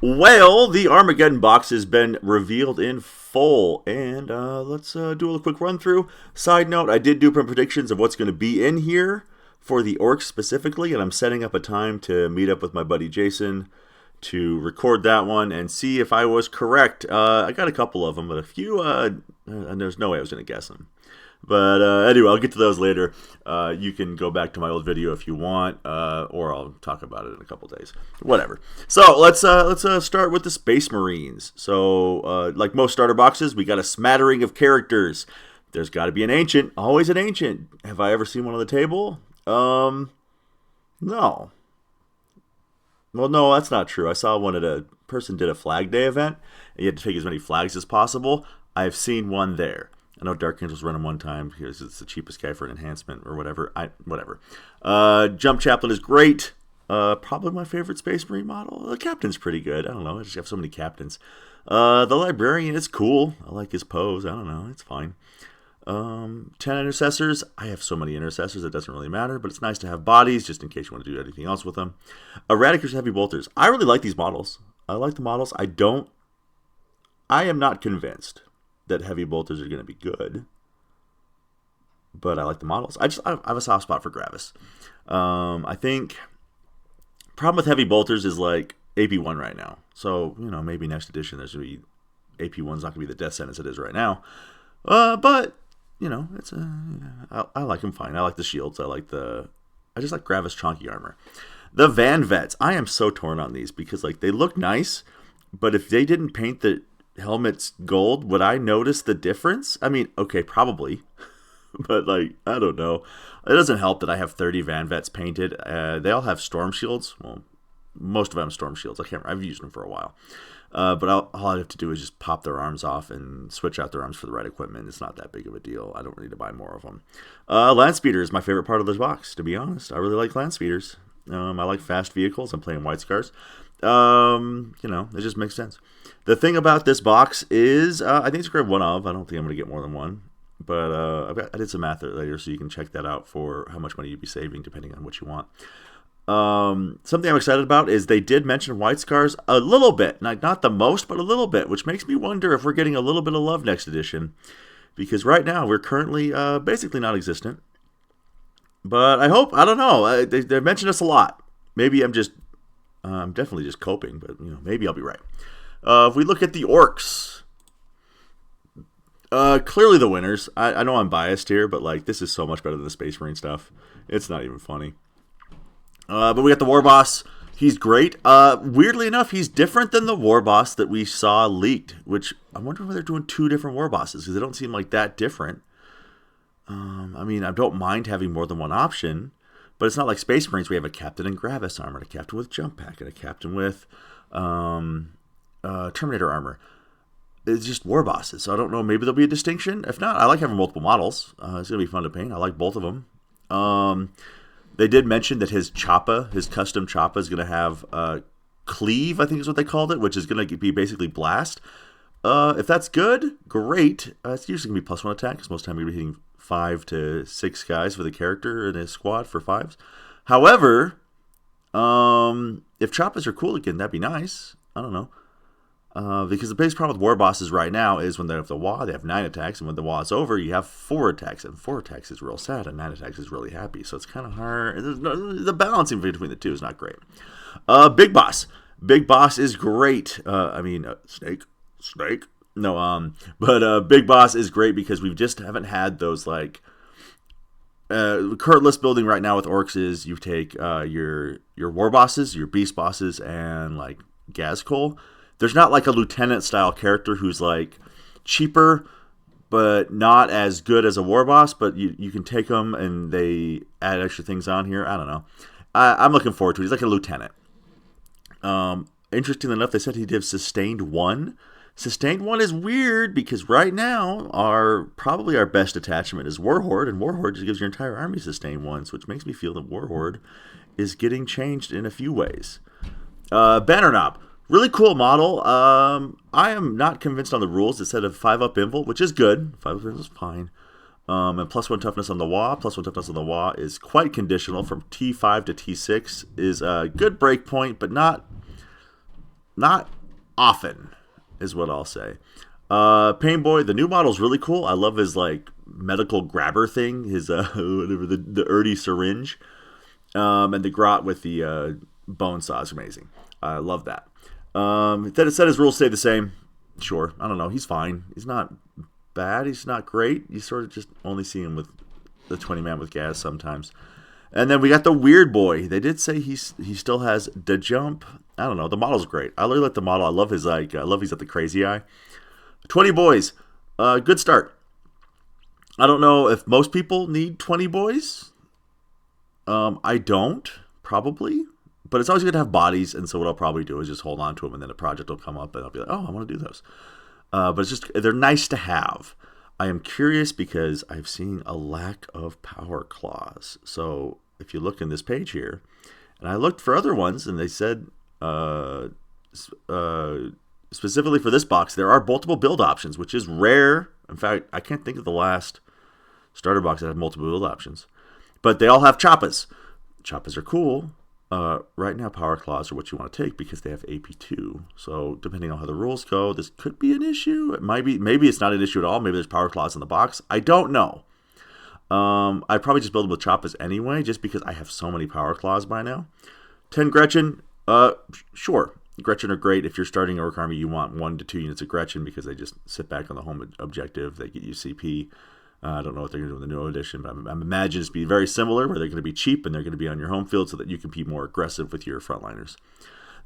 Well, the Armageddon box has been revealed in full, and let's do a little quick run through. Side note, I did do some predictions of what's going to be in here for the Orks specifically, and I'm setting up a time to meet up with my buddy Jason to record that one and see if I was correct. I got a couple of them, but a few, and there's no way I was going to guess them. But anyway, I'll get to those later. You can go back to my old video if you want, or I'll talk about it in a couple days. Whatever. So let's start with the Space Marines. So like most starter boxes, we got a smattering of characters. There's got to be an ancient. Always an ancient. Have I ever seen one on the table? No. Well, no, that's not true. I saw one at a person did a Flag Day event, and you had to take as many flags as possible. I've seen one there. I know Dark Angels run them one time because it's the cheapest guy for an enhancement or whatever. Whatever. Jump Chaplain is great. Probably my favorite Space Marine model. The Captain's pretty good. I don't know. I just have so many Captains. The Librarian is cool. I like his pose. I don't know. It's fine. 10 Intercessors. I have so many Intercessors it doesn't really matter, but it's nice to have bodies just in case you want to do anything else with them. Eradicators, Heavy Bolters. I really like these models. I like the models. I am not convinced that Heavy Bolters are going to be good, but I like the models. I have a soft spot for Gravis. I think problem with Heavy Bolters is like AP1 right now. So, maybe next edition there's going to be AP1's not going to be the death sentence it is right now. But it's I like them fine. I like the shields. I just like Gravis chonky armor. The Van Vets. I am so torn on these because they look nice, but if they didn't paint the helmets gold, would I notice the difference? I mean, okay, probably, but I don't know. It doesn't help that I have 30 Van Vets painted. They all have storm shields. Well, most of them have storm shields. I've used them for a while. But all I have to do is just pop their arms off and switch out their arms for the right equipment. It's not that big of a deal. I don't need to buy more of them. Landspeeder is my favorite part of this box, to be honest. I really like Landspeeders. I like fast vehicles. I'm playing White Scars. It just makes sense. The thing about this box is, I think it's grade 1 of. I don't think I'm going to get more than one. But I did some math later, so you can check that out for how much money you'd be saving, depending on what you want. Something I'm excited about is they did mention White Scars a little bit. Not the most, but a little bit, which makes me wonder if we're getting a little bit of love next edition. Because right now, we're currently basically non-existent. But I hope, I don't know, they mentioned us a lot. Maybe I'm definitely just coping, but maybe I'll be right. If we look at the Orks, clearly the winners. I know I'm biased here, but this is so much better than the Space Marine stuff. It's not even funny. But we got the War Boss. He's great. Weirdly enough, he's different than the War Boss that we saw leaked, which I wonder if they're doing 2 different War Bosses because they don't seem like that different. I don't mind having more than one option, but it's not like Space Marines. We have a Captain in Gravis armor, a Captain with Jump Pack, and a Captain with Terminator armor. It's just War Bosses, so I don't know. Maybe there'll be a distinction. If not, I like having multiple models. It's going to be fun to paint. I like both of them. They did mention that his Choppa, his custom Choppa, is going to have Cleave, I think is what they called it, which is going to be basically Blast. If that's good, great. It's usually going to be +1 attack, because most of the time you're going to be hitting 5 to 6 guys for the character in a squad for 5s. However, if Choppas are cool again, that'd be nice. I don't know. Because the biggest problem with War Bosses right now is when they have the WA, they have 9 attacks, and when the WA is over, you have 4 attacks, and 4 attacks is real sad, and 9 attacks is really happy, so it's kind of hard. The balancing between the two is not great. Big Boss. Big Boss is great. Snake. No, but Big Boss is great because we just haven't had those, current list building right now with Orks is you take your War Bosses, your Beast Bosses, and, Gazcol. There's not a lieutenant style character who's cheaper but not as good as a War Boss, but you can take them and they add extra things on here. I don't know. I'm looking forward to it. He's like a lieutenant. Interestingly enough, they said he'd have Sustained 1. Sustained 1 is weird because right now probably our best attachment is Warhorde, and Warhorde just gives your entire army Sustained 1, which makes me feel that Warhorde is getting changed in a few ways. Banner Knob. Really cool model. I am not convinced on the rules. It said a 5-up invul, which is good. 5-up invul is fine. And +1 toughness on the WA. +1 toughness on the WA is quite conditional. From T5 to T6 is a good break point, but not not often, is what I'll say. Pain Boy, the new model's really cool. I love his like medical grabber thing, his whatever the Erdy syringe, and the grot with the bone saw is amazing. I love that. Then it said his rules stay the same. Sure, I don't know. He's fine. He's not bad. He's not great. You sort of just only see him with the 20 man with gas sometimes. And then we got the Weird Boy. They did say he still has the jump. I don't know. The model's great. I really like the model. I love his like. I love he's got the crazy eye. 20 boys. Good start. I don't know if most people need 20 boys. I don't, probably. But it's always good to have bodies, and so what I'll probably do is just hold on to them, and then a project will come up, and I'll be like, oh, I want to do those. But it's just, they're nice to have. I am curious because I've seen a lack of power claws. So if you look in this page here, and I looked for other ones, and they said specifically for this box, there are multiple build options, which is rare. In fact, I can't think of the last starter box that had multiple build options. But they all have choppas. Choppas are cool. Right now, power claws are what you want to take because they have AP2. So depending on how the rules go, this could be an issue. It might be. Maybe it's not an issue at all. Maybe there's power claws in the box. I don't know. I'd probably just build them with choppas anyway, just because I have so many power claws by now. 10 Gretchen. Sure. Gretchen are great. If you're starting Ork Army, you want 1 to 2 units of Gretchen because they just sit back on the home objective. They get you CP. I don't know what they're going to do in the new edition, but I'm imagining it's be very similar, where they're going to be cheap and they're going to be on your home field so that you can be more aggressive with your frontliners.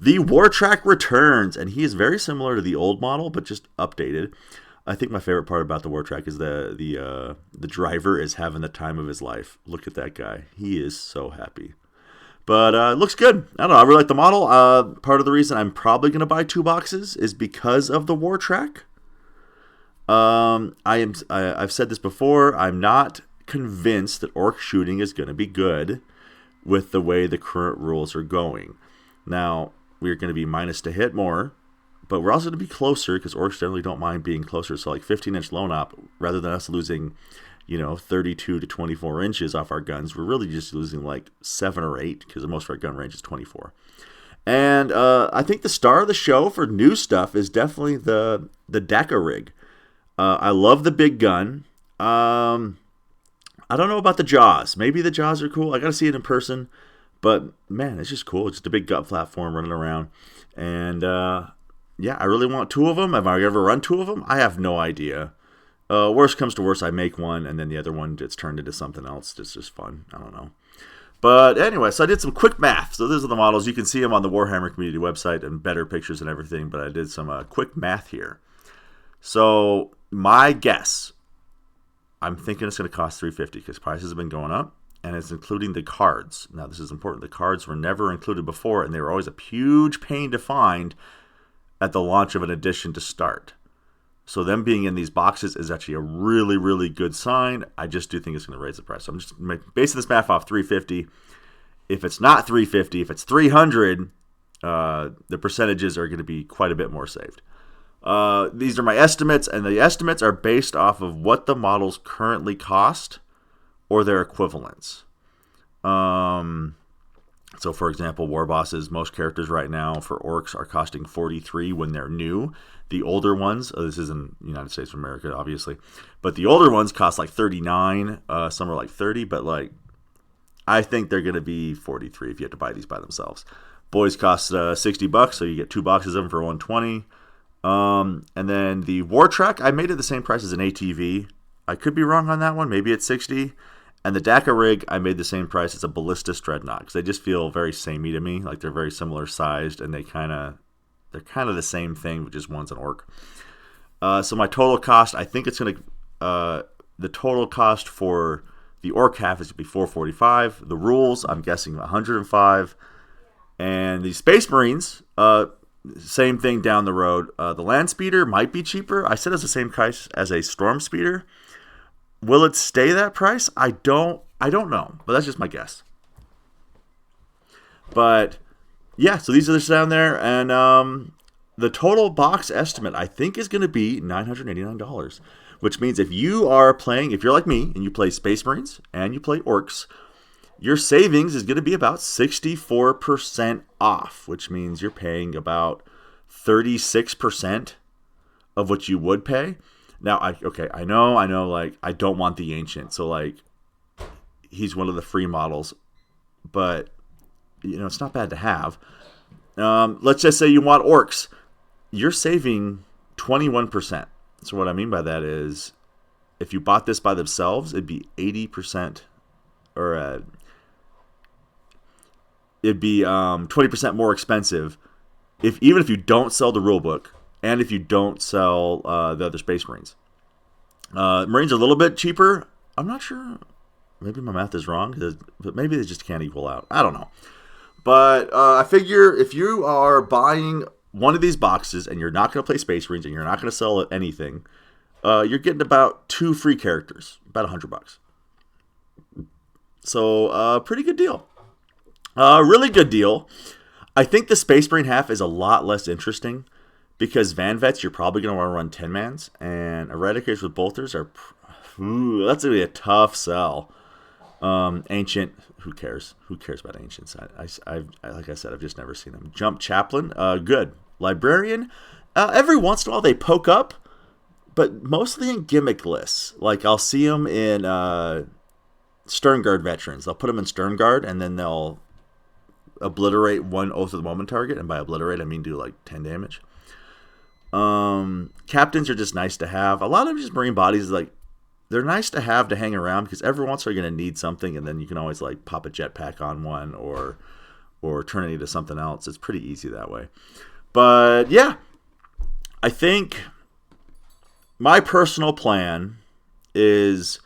The War Track returns, and he is very similar to the old model, but just updated. I think my favorite part about the War Track is the driver is having the time of his life. Look at that guy. He is so happy. But it looks good. I don't know. I really like the model. Part of the reason I'm probably going to buy 2 boxes is because of the War Track. I've said this before. I'm not convinced that orc shooting is going to be good with the way the current rules are going. Now, we're going to be minus to hit more, but we're also going to be closer because orcs generally don't mind being closer. So like 15-inch lone op, rather than us losing, 32 to 24 inches off our guns, we're really just losing like 7 or 8 because most of our gun range is 24. And I think the star of the show for new stuff is definitely the DACA rig. I love the big gun. I don't know about the jaws. Maybe the jaws are cool. I got to see it in person. But, man, it's just cool. It's just a big gut platform running around. And, yeah, I really want 2 of them. Have I ever run 2 of them? I have no idea. Worst comes to worst, I make one, and then the other one gets turned into something else. It's just fun. I don't know. But anyway, so I did some quick math. So these are the models. You can see them on the Warhammer community website and better pictures and everything. But I did some quick math here. So my guess, I'm thinking it's going to cost $350 because prices have been going up, and it's including the cards. Now, this is important. The cards were never included before, and they were always a huge pain to find at the launch of an edition to start. So them being in these boxes is actually a really, really good sign. I just do think it's going to raise the price. So I'm just basing this math off $350. If it's not $350, if it's $300, the percentages are going to be quite a bit more saved. These are my estimates, and the estimates are based off of what the models currently cost or their equivalents. So, for example, War Bosses, most characters right now for Orks are costing $43 when they're new. The older ones, this is in the United States of America, obviously, but the older ones cost like $39. Some are like $30, but like I think they're going to be $43 if you have to buy these by themselves. Boys cost $60, so you get 2 boxes of them for $120. And then the War Track, I made it the same price as an ATV. I could be wrong on that one. Maybe it's $60. And the DACA rig, I made the same price as a Ballistus Dreadnought because they just feel very samey to me. Like they're very similar sized, and they're kind of the same thing, but just one's an orc. So my total cost, I think it's going to the total cost for the orc half is going to be $445. The rules, I'm guessing $105. And the Space Marines, same thing down the road. The Land Speeder might be cheaper. I said it's the same price as a Storm Speeder. Will it stay that price? I don't know, but that's just my guess. But yeah, so these are down there, and the total box estimate I think is going to be $989, which means if you're like me and you play Space Marines and you play Orks, your savings is going to be about 64% off, which means you're paying about 36% of what you would pay. Now, I know, like, I don't want the Ancient, so, like, he's one of the free models, but, it's not bad to have. Let's just say you want Orks. You're saving 21%. So what I mean by that is, if you bought this by themselves, it'd be 80%, or it'd be 20% more expensive, even if you don't sell the rulebook, and if you don't sell the other Space Marines. Marines are a little bit cheaper. I'm not sure. Maybe my math is wrong, but maybe they just can't equal out. I don't know. But I figure if you are buying one of these boxes and you're not going to play Space Marines and you're not going to sell anything, you're getting about 2 free characters, about $100. So, pretty good deal. Really good deal. I think the Space Marine half is a lot less interesting because Van Vets, you're probably going to want to run 10-mans, and Eradicators with Bolters are... that's going to be a tough sell. Ancient, who cares? Who cares about Ancients? I like I said, I've just never seen them. Jump Chaplain, good. Librarian, every once in a while they poke up, but mostly in gimmick lists. Like, I'll see them in Sternguard veterans. They'll put them in Sternguard, and then they'll obliterate one Oath of the Moment target, and by obliterate, I mean do like 10 damage. Captains are just nice to have. A lot of just Marine bodies, like, they're nice to have to hang around because every once in a while you're going to need something, and then you can always, like, pop a jetpack on one or turn it into something else. It's pretty easy that way. But, yeah, I think my personal plan is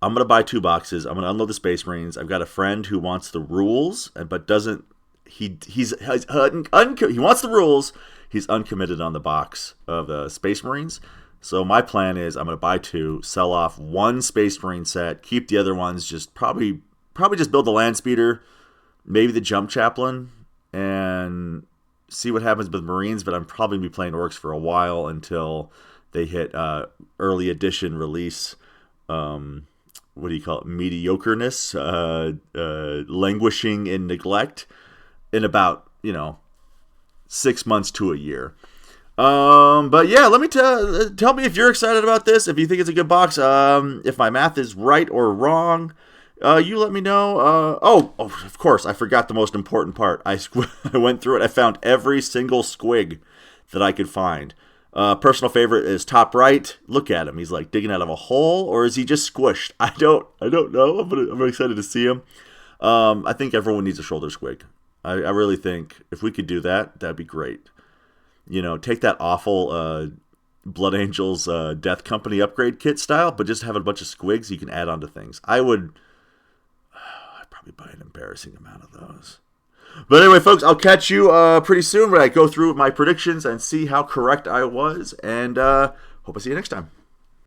I'm going to buy 2 boxes. I'm going to unload the Space Marines. I've got a friend who wants the rules, but doesn't. He wants the rules. He's uncommitted on the box of the Space Marines. So my plan is I'm going to buy 2, sell off 1 Space Marine set, keep the other ones, just probably just build the Land Speeder, maybe the Jump Chaplain, and see what happens with Marines. But I'm probably going to be playing Orks for a while until they hit early edition release. What do you call it? Mediocreness, languishing in neglect in about, 6 months to a year. But yeah, let me tell me if you're excited about this, if you think it's a good box, if my math is right or wrong, you let me know. Oh, of course, I forgot the most important part. I went through it. I found every single squig that I could find. Personal favorite is top right. Look at him. He's like digging out of a hole, or is he just squished? I don't know. I'm excited to see him. I think everyone needs a shoulder squig. I really think if we could do that, that'd be great. Take that awful Blood Angels Death Company upgrade kit style, but just have a bunch of squigs you can add onto things. I'd probably buy an embarrassing amount of those. But anyway, folks, I'll catch you pretty soon when I go through my predictions and see how correct I was. And hope I see you next time.